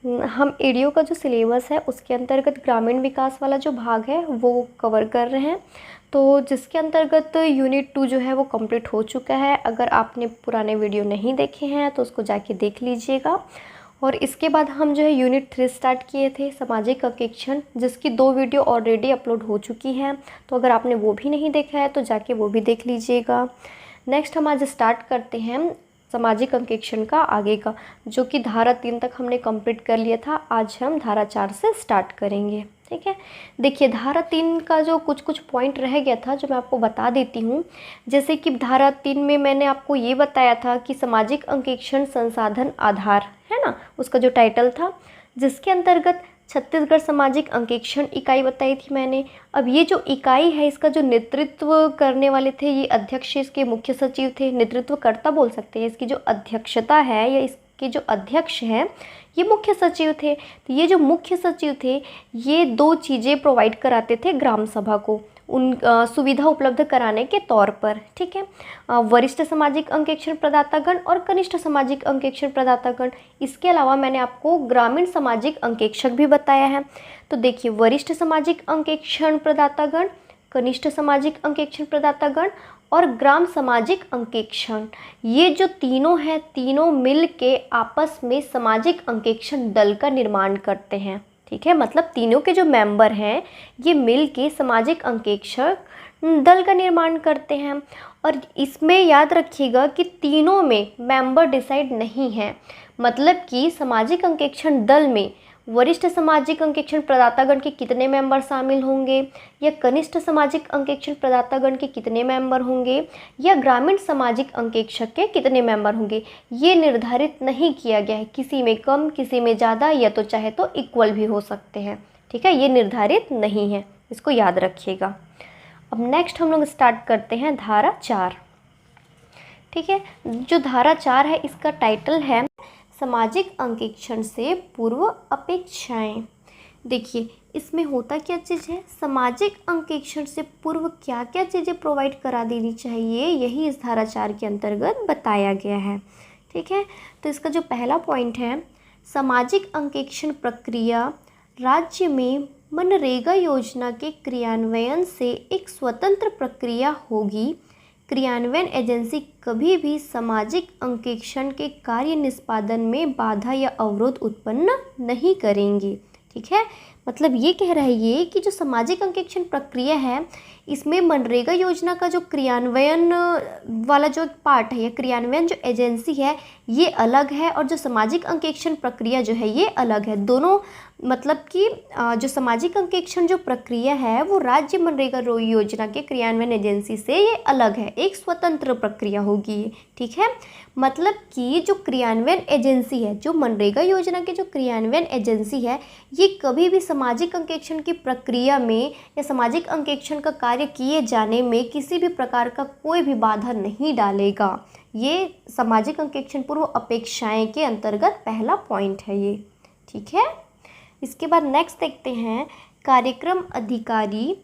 हम एडीओ का जो सिलेबस है उसके अंतर्गत ग्रामीण विकास वाला जो भाग है वो कवर कर रहे हैं। तो जिसके अंतर्गत यूनिट 2 जो है वो कंप्लीट हो चुका है। अगर आपने पुराने वीडियो नहीं देखे हैं तो उसको जाके देख लीजिएगा। और इसके बाद हम जो है यूनिट 3 स्टार्ट किए थे, सामाजिक अंकेक्षण, जिसकी 2 वीडियो ऑलरेडी अपलोड हो चुकी हैं। तो अगर आपने वो भी नहीं देखा है तो जाके वो भी देख लीजिएगा। नेक्स्ट हम आज स्टार्ट करते हैं सामाजिक अंकेक्षण का आगे का, जो कि धारा 3 तक हमने कंप्लीट कर लिया था। आज हम धारा 4 से स्टार्ट करेंगे। ठीक है, देखिए धारा 3 का जो कुछ कुछ पॉइंट रह गया था जो मैं आपको बता देती हूँ। जैसे कि धारा 3 में मैंने आपको ये बताया था कि सामाजिक अंकेक्षण संसाधन आधार है ना, उसका जो टाइटल था, जिसके अंतर्गत छत्तीसगढ़ सामाजिक अंकेक्षण इकाई बताई थी मैंने। अब ये जो इकाई है इसका जो नेतृत्व करने वाले थे ये अध्यक्ष, इसके मुख्य सचिव थे, नेतृत्वकर्ता बोल सकते हैं। इसकी जो अध्यक्षता है या इसके जो अध्यक्ष हैं ये मुख्य सचिव थे। तो ये जो मुख्य सचिव थे ये 2 चीज़ें प्रोवाइड कराते थे ग्राम सभा को, उन सुविधा उपलब्ध कराने के तौर पर। ठीक है, वरिष्ठ सामाजिक अंकेक्षण प्रदातागण और कनिष्ठ सामाजिक अंकेक्षण प्रदातागण। इसके अलावा मैंने आपको ग्रामीण सामाजिक अंकेक्षक भी बताया है। तो देखिए, वरिष्ठ सामाजिक अंकेक्षण प्रदातागण, कनिष्ठ सामाजिक अंकेक्षण प्रदातागण और ग्राम सामाजिक अंकेक्षण, ये जो तीनों हैं, तीनों मिल के आपस में सामाजिक अंकेक्षण दल का निर्माण करते हैं। ठीक है, मतलब तीनों के जो मेंबर हैं ये मिल के सामाजिक अंकेक्षक दल का निर्माण करते हैं। और इसमें याद रखिएगा कि तीनों में मेंबर डिसाइड नहीं है। मतलब कि सामाजिक अंकेक्षण दल में वरिष्ठ सामाजिक अंकेक्षण प्रदातागण के कितने मेंबर शामिल होंगे, या कनिष्ठ सामाजिक अंकेक्षण प्रदातागण के कितने मेंबर होंगे, या ग्रामीण सामाजिक अंकेक्षक के कितने मेंबर होंगे, ये निर्धारित नहीं किया गया है। किसी में कम, किसी में ज़्यादा, या तो चाहे तो इक्वल भी हो सकते हैं। ठीक है, ये निर्धारित नहीं है, इसको याद रखिएगा। अब नेक्स्ट हम लोग स्टार्ट करते हैं धारा 4। ठीक है, जो धारा 4 है इसका टाइटल है सामाजिक अंकेक्षण से पूर्व अपेक्षाएं। देखिए, इसमें होता क्या चीज़ है, सामाजिक अंकेक्षण से पूर्व क्या क्या चीज़ें प्रोवाइड करा देनी चाहिए, यही इस धारा 4 के अंतर्गत बताया गया है। ठीक है, तो इसका जो पहला पॉइंट है, सामाजिक अंकेक्षण प्रक्रिया राज्य में मनरेगा योजना के क्रियान्वयन से एक स्वतंत्र प्रक्रिया होगी। क्रियान्वयन एजेंसी कभी भी सामाजिक अंकेक्षण के कार्य निष्पादन में बाधा या अवरोध उत्पन्न नहीं करेंगी। ठीक है, मतलब ये कह रहा है ये कि जो सामाजिक अंकेक्षण प्रक्रिया है इसमें मनरेगा योजना का जो क्रियान्वयन वाला जो पार्ट है या क्रियान्वयन जो एजेंसी है ये अलग है, और जो सामाजिक अंकेक्षण प्रक्रिया जो है ये अलग है। दोनों मतलब कि जो सामाजिक अंकेक्षण जो प्रक्रिया है वो राज्य मनरेगा योजना के क्रियान्वयन एजेंसी से ये अलग है, एक स्वतंत्र प्रक्रिया होगी। ठीक है, मतलब कि जो क्रियान्वयन एजेंसी है, जो मनरेगा योजना के जो क्रियान्वयन एजेंसी है, ये कभी भी सामाजिक अंकेक्षण की प्रक्रिया में या सामाजिक अंकेक्षण का कार्य किए जाने में किसी भी प्रकार का कोई भी बाधा नहीं डालेगा। ये सामाजिक अंकेक्षण पूर्व अपेक्षाएं के अंतर्गत पहला पॉइंट है ये। ठीक है, इसके बाद नेक्स्ट देखते हैं, कार्यक्रम अधिकारी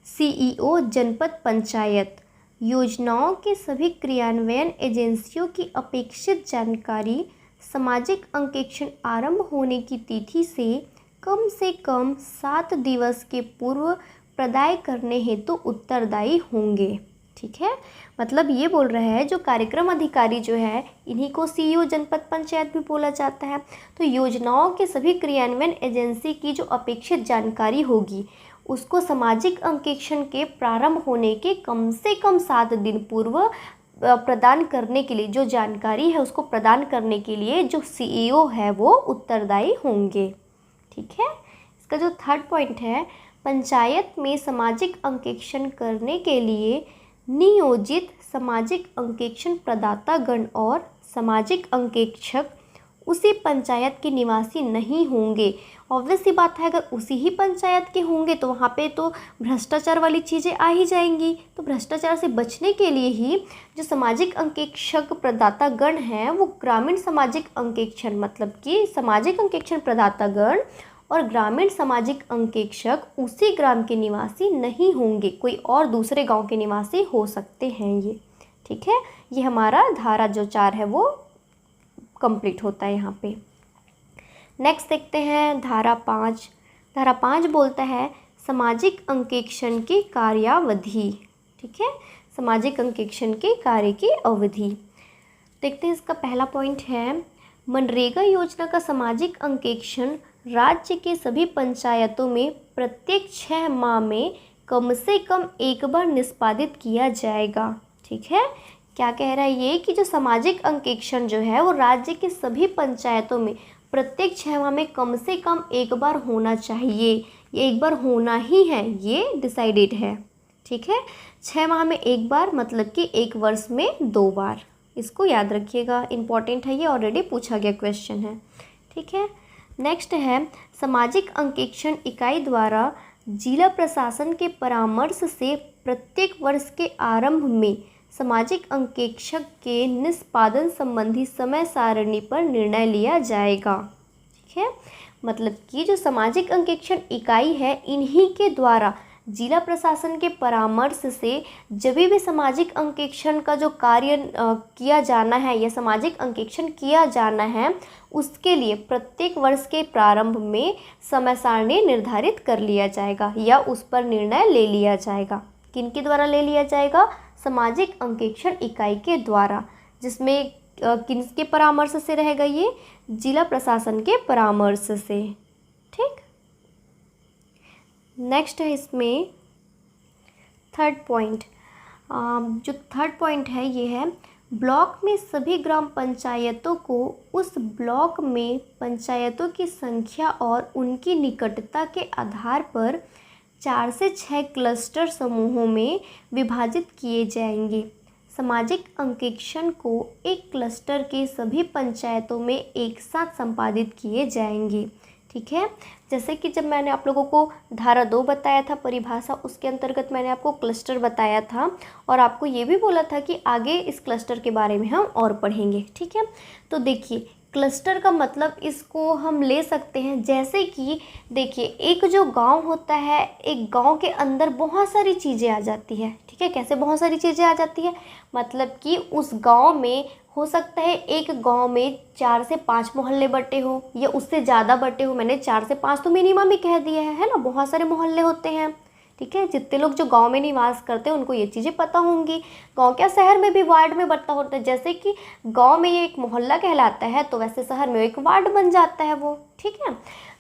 सीईओ जनपद पंचायत योजनाओं के सभी क्रियान्वयन एजेंसियों की अपेक्षित जानकारी सामाजिक अंकेक्षण आरंभ होने की तिथि से कम 7 दिवस के पूर्व प्रदाय करने हेतु उत्तरदायी होंगे। ठीक है, मतलब ये बोल रहा है जो कार्यक्रम अधिकारी जो है इन्हीं को सीईओ जनपद पंचायत भी बोला जाता है। तो योजनाओं के सभी क्रियान्वयन एजेंसी की जो अपेक्षित जानकारी होगी उसको सामाजिक अंकेक्षण के प्रारंभ होने के कम से कम 7 दिन पूर्व प्रदान करने के लिए, जो जानकारी है उसको प्रदान करने के लिए जो सीईओ है वो उत्तरदायी होंगे। ठीक है, इसका जो थर्ड पॉइंट है, पंचायत में सामाजिक अंकेक्षण करने के लिए नियोजित सामाजिक अंकेक्षण प्रदातागण और सामाजिक अंकेक्षक उसी पंचायत के निवासी नहीं होंगे। ऑब्वियस सी बात है, अगर उसी ही पंचायत के होंगे तो वहाँ पे तो भ्रष्टाचार वाली चीज़ें आ ही जाएंगी। तो भ्रष्टाचार से बचने के लिए ही जो सामाजिक अंकेक्षक प्रदातागण हैं वो ग्रामीण सामाजिक अंकेक्षण, मतलब कि सामाजिक अंकेक्षण प्रदातागण और ग्रामीण सामाजिक अंकेक्षक उसी ग्राम के निवासी नहीं होंगे, कोई और दूसरे गांव के निवासी हो सकते हैं ये। ठीक है, ये हमारा धारा जो 4 है वो कंप्लीट होता है यहाँ पे। नेक्स्ट देखते हैं धारा 5। धारा 5 बोलता है सामाजिक अंकेक्षण की कार्यावधि। ठीक है, सामाजिक अंकेक्षण के कार्य की अवधि। देखते हैं इसका पहला पॉइंट है मनरेगा योजना का सामाजिक अंकेक्षण राज्य के सभी पंचायतों में प्रत्येक 6 माह में कम से कम एक बार निष्पादित किया जाएगा। ठीक है, क्या कह रहा है ये कि जो सामाजिक अंकेक्षण जो है वो राज्य के सभी पंचायतों में प्रत्येक 6 माह में कम से कम एक बार होना चाहिए। ये एक बार होना ही है, ये डिसाइडेड है। ठीक है, 6 माह में एक बार मतलब कि एक वर्ष में 2 बार। इसको याद रखिएगा, इम्पॉर्टेंट है, ये ऑलरेडी पूछा गया क्वेश्चन है। ठीक है, नेक्स्ट है सामाजिक अंकेक्षण इकाई द्वारा जिला प्रशासन के परामर्श से प्रत्येक वर्ष के आरंभ में सामाजिक अंकेक्षक के निष्पादन संबंधी समय सारणी पर निर्णय लिया जाएगा। ठीक है, मतलब कि जो सामाजिक अंकेक्षण इकाई है इन्हीं के द्वारा जिला प्रशासन के परामर्श से जब भी सामाजिक अंकेक्षण का जो कार्य किया जाना है या सामाजिक अंकेक्षण किया जाना है उसके लिए प्रत्येक वर्ष के प्रारंभ में समय सारणी निर्धारित कर लिया जाएगा या उस पर निर्णय ले लिया जाएगा। किनके द्वारा ले लिया जाएगा? सामाजिक अंकेक्षण इकाई के द्वारा, जिसमें किसके परामर्श से रहेगा? ये जिला प्रशासन के परामर्श से। ठीक, नेक्स्ट है इसमें थर्ड पॉइंट। जो थर्ड पॉइंट है ये है ब्लॉक में सभी ग्राम पंचायतों को उस ब्लॉक में पंचायतों की संख्या और उनकी निकटता के आधार पर 4 से 6 क्लस्टर समूहों में विभाजित किए जाएंगे। सामाजिक अंकेक्षण को एक क्लस्टर के सभी पंचायतों में एक साथ संपादित किए जाएंगे। ठीक है, जैसे कि जब मैंने आप लोगों को धारा 2 बताया था परिभाषा, उसके अंतर्गत मैंने आपको क्लस्टर बताया था और आपको ये भी बोला था कि आगे इस क्लस्टर के बारे में हम और पढ़ेंगे। ठीक है, तो देखिए क्लस्टर का मतलब इसको हम ले सकते हैं जैसे कि देखिए एक जो गांव होता है, एक गांव के अंदर बहुत सारी चीज़ें आ जाती है। ठीक है, कैसे बहुत सारी चीज़ें आ जाती है? मतलब कि उस गांव में हो सकता है एक गांव में 4 से 5 मोहल्ले बटे हो या उससे ज़्यादा बटे हो। मैंने 4 से 5 तो मिनिमम ही कह दिया है ना, बहुत सारे मोहल्ले होते हैं। ठीक है, जितने लोग जो गांव में निवास करते हैं उनको ये चीज़ें पता होंगी। गांव क्या शहर में भी वार्ड में बंटा होता है, जैसे कि गांव में ये एक मोहल्ला कहलाता है तो वैसे शहर में एक वार्ड बन जाता है वो। ठीक है,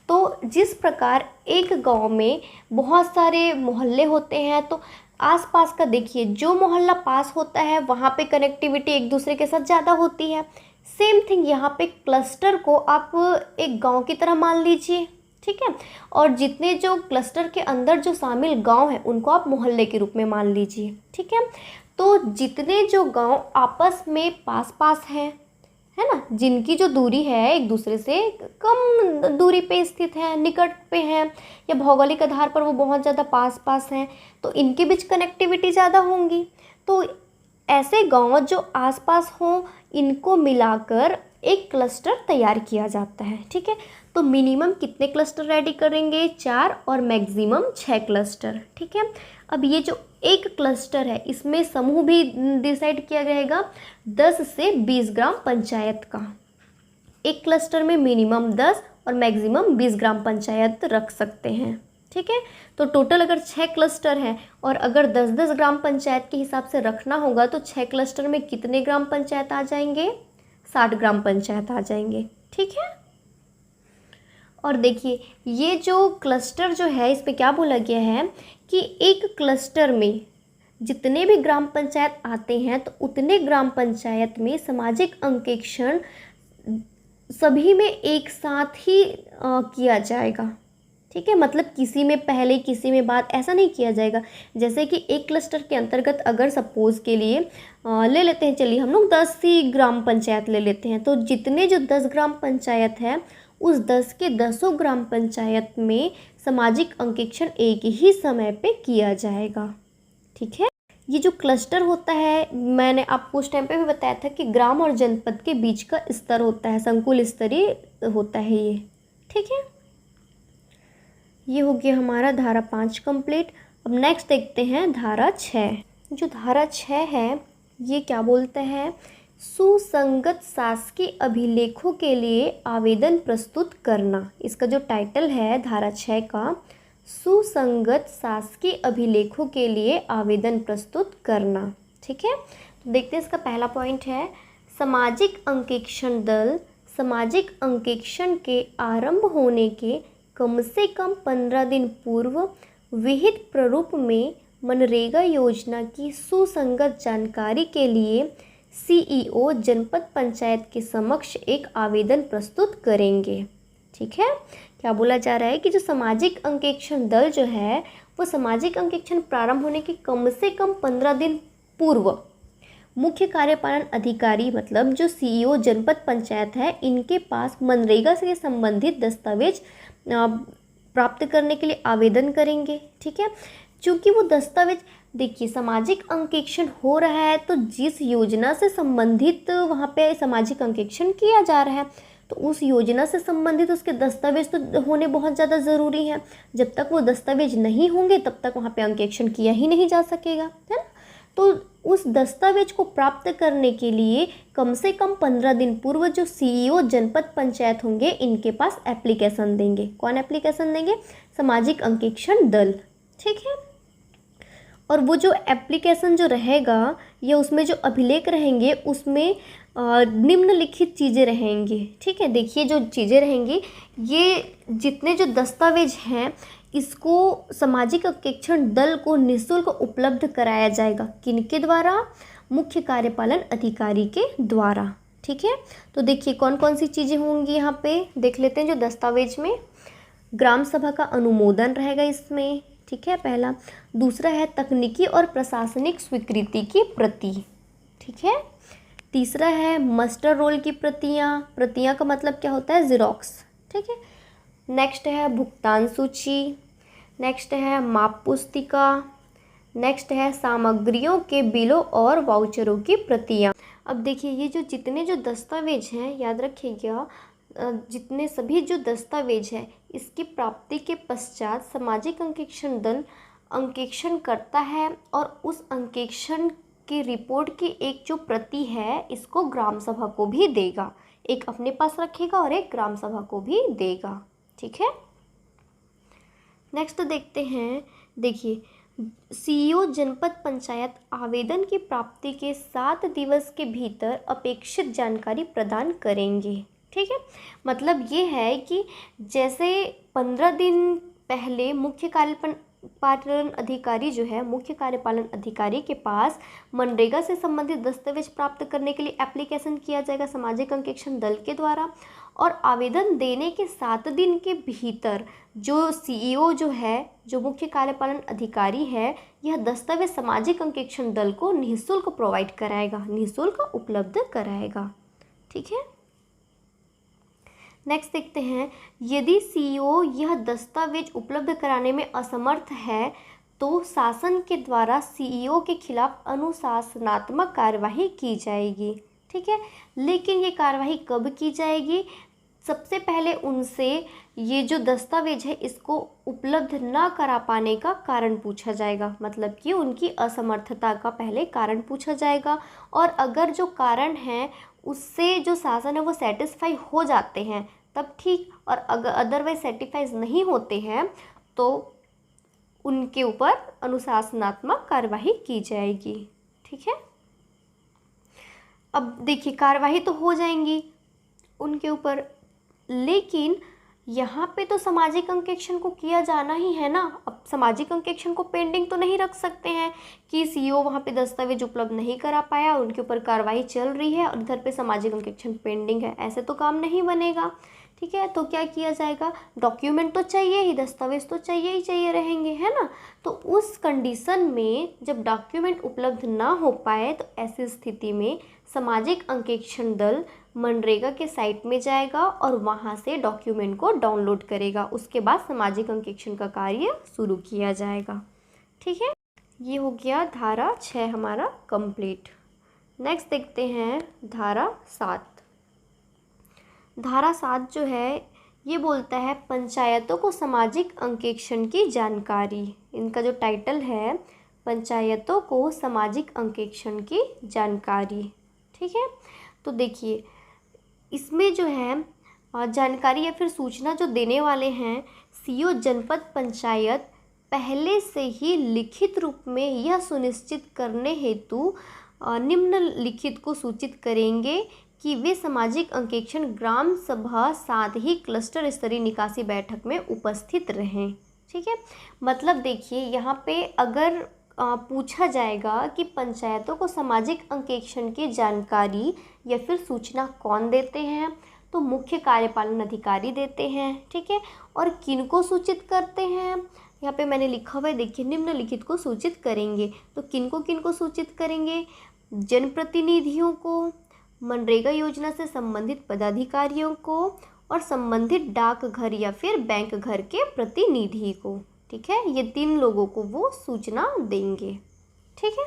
तो जिस प्रकार एक गांव में बहुत सारे मोहल्ले होते हैं तो आसपास का देखिए जो मोहल्ला पास होता है वहाँ पे कनेक्टिविटी एक दूसरे के साथ ज़्यादा होती है। सेम थिंग यहाँ पे क्लस्टर को आप एक गांव की तरह मान लीजिए। ठीक है, और जितने जो क्लस्टर के अंदर जो शामिल गांव है उनको आप मोहल्ले के रूप में मान लीजिए। ठीक है, तो जितने जो गांव आपस में पास पास हैं, है ना, जिनकी जो दूरी है एक दूसरे से कम दूरी पे स्थित है, निकट पे हैं या भौगोलिक आधार पर वो बहुत ज़्यादा पास पास हैं, तो इनके बीच कनेक्टिविटी ज़्यादा होंगी। तो ऐसे गांव जो आसपास हों इनको मिलाकर एक क्लस्टर तैयार किया जाता है। ठीक है, तो मिनिमम कितने क्लस्टर रेडी करेंगे? 4 और मैक्सिमम 6 क्लस्टर। ठीक है, अब ये जो एक क्लस्टर है इसमें समूह भी डिसाइड किया जाएगा 10 से 20 ग्राम पंचायत का। एक क्लस्टर में मिनिमम 10 और मैक्सिमम 20 ग्राम पंचायत रख सकते हैं। ठीक है, तो टोटल अगर 6 क्लस्टर हैं और अगर 10-10 ग्राम पंचायत के हिसाब से रखना होगा तो 6 क्लस्टर में कितने ग्राम पंचायत आ जाएंगे? 60 ग्राम पंचायत आ जाएंगे। ठीक है, और देखिए ये जो क्लस्टर जो है इस पे क्या बोला गया है कि एक क्लस्टर में जितने भी ग्राम पंचायत आते हैं तो उतने ग्राम पंचायत में सामाजिक अंकेक्षण सभी में एक साथ ही किया जाएगा। ठीक है, मतलब किसी में पहले किसी में बाद ऐसा नहीं किया जाएगा। जैसे कि एक क्लस्टर के अंतर्गत अगर सपोज़ के लिए ले लेते हैं, चलिए हम लोग 10 ही ग्राम पंचायत ले लेते हैं, तो जितने जो 10 ग्राम पंचायत है उस 10 के 10 ग्राम पंचायत में सामाजिक अंकेक्षण एक ही समय पे किया जाएगा। ठीक है, ये जो क्लस्टर होता है मैंने आपको उस टाइम पे भी बताया था कि ग्राम और जनपद के बीच का स्तर होता है, संकुल स्तरीय होता है ये। ठीक है, ये हो गया हमारा धारा 5 कंप्लीट। अब नेक्स्ट देखते हैं धारा 6। जो धारा 6 है ये क्या बोलता है सुसंगत शासकीय अभिलेखों के लिए आवेदन प्रस्तुत करना। इसका जो टाइटल है धारा 6 का, सुसंगत शासकीय अभिलेखों के लिए आवेदन प्रस्तुत करना। ठीक है, तो देखते हैं इसका पहला पॉइंट है, सामाजिक अंकेक्षण दल सामाजिक अंकेक्षण के आरंभ होने के कम से कम 15 दिन पूर्व विहित प्रारूप में मनरेगा योजना की सुसंगत जानकारी के लिए सीईओ जनपद पंचायत के समक्ष एक आवेदन प्रस्तुत करेंगे। ठीक है, क्या बोला जा रहा है कि जो सामाजिक अंकेक्षण दल जो है वो सामाजिक अंकेक्षण प्रारंभ होने के कम से कम 15 दिन पूर्व मुख्य कार्यपालन अधिकारी मतलब जो सीईओ जनपद पंचायत है इनके पास मनरेगा से संबंधित दस्तावेज प्राप्त करने के लिए आवेदन करेंगे। ठीक है, चूँकि वो दस्तावेज, देखिए सामाजिक अंकेक्षण हो रहा है तो जिस योजना से संबंधित वहाँ पे सामाजिक अंकेक्षण किया जा रहा है तो उस योजना से संबंधित उसके दस्तावेज तो होने बहुत ज़्यादा ज़रूरी है। जब तक वो दस्तावेज नहीं होंगे तब तक वहाँ पे अंकेक्षण किया ही नहीं जा सकेगा, है ना। तो उस दस्तावेज को प्राप्त करने के लिए कम से कम 15 दिन पूर्व जो सीईओ जनपद पंचायत होंगे इनके पास एप्लीकेशन देंगे। कौन एप्लीकेशन देंगे? सामाजिक अंकेक्षण दल। ठीक है, और वो जो एप्लीकेशन जो रहेगा या उसमें जो अभिलेख रहेंगे उसमें निम्नलिखित चीज़ें रहेंगी। ठीक है, देखिए जो चीज़ें रहेंगी, ये जितने जो दस्तावेज हैं इसको सामाजिक अंकेक्षण दल को निःशुल्क उपलब्ध कराया जाएगा। किनके द्वारा? मुख्य कार्यपालन अधिकारी के द्वारा। ठीक है, तो देखिए कौन कौन सी चीज़ें होंगी यहाँ पे देख लेते हैं। जो दस्तावेज में ग्राम सभा का अनुमोदन रहेगा इसमें। ठीक है, पहला। दूसरा है तकनीकी और प्रशासनिक स्वीकृति की प्रति। ठीक है, तीसरा है मास्टर रोल की प्रतियाँ। प्रतियाँ का मतलब क्या होता है? ज़ेरॉक्स। ठीक है, नेक्स्ट है भुगतान सूची। नेक्स्ट है माप पुस्तिका। नेक्स्ट है सामग्रियों के बिलों और वाउचरों की प्रतियाँ। अब देखिए ये जो जितने जो दस्तावेज हैं, याद रखिएगा, जितने सभी जो दस्तावेज है इसकी प्राप्ति के पश्चात सामाजिक अंकेक्षण दल अंकेक्षण करता है और उस अंकेक्षण की रिपोर्ट की एक जो प्रति है इसको ग्राम सभा को भी देगा। एक अपने पास रखेगा और एक ग्राम सभा को भी देगा। ठीक है, नेक्स्ट देखते हैं। देखिए सीईओ जनपद पंचायत आवेदन की प्राप्ति के 7 दिवस के भीतर अपेक्षित जानकारी प्रदान करेंगे। ठीक है, मतलब ये है कि जैसे 15 दिन पहले मुख्य कार्यपालन अधिकारी जो है, मुख्य कार्यपालन अधिकारी के पास मनरेगा से संबंधित दस्तावेज प्राप्त करने के लिए एप्लीकेशन किया जाएगा सामाजिक अंकेक्षण दल के द्वारा, और आवेदन देने के 7 दिन के भीतर जो सीईओ जो है, जो मुख्य कार्यपालन अधिकारी है, यह दस्तावेज सामाजिक अंकेक्षण दल को निःशुल्क प्रोवाइड कराएगा, निःशुल्क उपलब्ध कराएगा। ठीक है, नेक्स्ट देखते हैं। यदि सीईओ यह दस्तावेज उपलब्ध कराने में असमर्थ है तो शासन के द्वारा सीईओ के खिलाफ अनुशासनात्मक कार्यवाही की जाएगी। ठीक है, लेकिन ये कार्यवाही कब की जाएगी? सबसे पहले उनसे ये जो दस्तावेज है इसको उपलब्ध ना करा पाने का कारण पूछा जाएगा, मतलब कि उनकी असमर्थता का पहले कारण पूछा जाएगा, और अगर जो कारण है उससे जो शासन है वो सेटिस्फाई हो जाते हैं तब ठीक, और अगर अदरवाइज सेटिस्फाइज नहीं होते हैं तो उनके ऊपर अनुशासनात्मक कार्यवाही की जाएगी। ठीक है, अब देखिए कार्यवाही तो हो जाएंगी उनके ऊपर, लेकिन यहाँ पे तो सामाजिक अंकेक्षण को किया जाना ही है ना। अब सामाजिक अंकेक्षण को पेंडिंग तो नहीं रख सकते हैं कि सीईओ वहाँ पे दस्तावेज उपलब्ध नहीं करा पाया, उनके ऊपर कार्रवाई चल रही है और इधर पे सामाजिक अंकेक्षण पेंडिंग है, ऐसे तो काम नहीं बनेगा। ठीक है, तो क्या किया जाएगा? डॉक्यूमेंट तो चाहिए ही, दस्तावेज तो चाहिए ही चाहिए रहेंगे, है ना। तो उस कंडीशन में जब डॉक्यूमेंट उपलब्ध ना हो पाए तो ऐसी स्थिति में सामाजिक अंकेक्षण दल मनरेगा के साइट में जाएगा और वहाँ से डॉक्यूमेंट को डाउनलोड करेगा। उसके बाद सामाजिक अंकेक्षण का कार्य शुरू किया जाएगा। ठीक है, ये हो गया धारा 6 हमारा कंप्लीट। नेक्स्ट देखते हैं धारा 7। धारा 7 जो है ये बोलता है पंचायतों को सामाजिक अंकेक्षण की जानकारी। इनका जो टाइटल है पंचायतों को सामाजिक अंकेक्षण की जानकारी। ठीक है। तो देखिए इसमें जो है जानकारी या फिर सूचना जो देने वाले हैं सीओ जनपद पंचायत पहले से ही लिखित रूप में यह सुनिश्चित करने हेतु निम्नलिखित को सूचित करेंगे कि वे सामाजिक अंकेक्षण ग्राम सभा साथ ही क्लस्टर स्तरीय निकासी बैठक में उपस्थित रहें। ठीक है, मतलब देखिए यहाँ पे अगर पूछा जाएगा कि पंचायतों को सामाजिक अंकेक्षण की जानकारी या फिर सूचना कौन देते हैं, तो मुख्य कार्यपालन अधिकारी देते हैं। ठीक है, और किनको सूचित करते हैं, यहाँ पे मैंने लिखा हुआ है देखिए निम्नलिखित को सूचित करेंगे। तो किनको सूचित करेंगे, जनप्रतिनिधियों को, मनरेगा योजना से संबंधित पदाधिकारियों को और संबंधित डाकघर या फिर बैंक घर के प्रतिनिधि को। ठीक है, ये 3 लोगों को वो सूचना देंगे। ठीक है।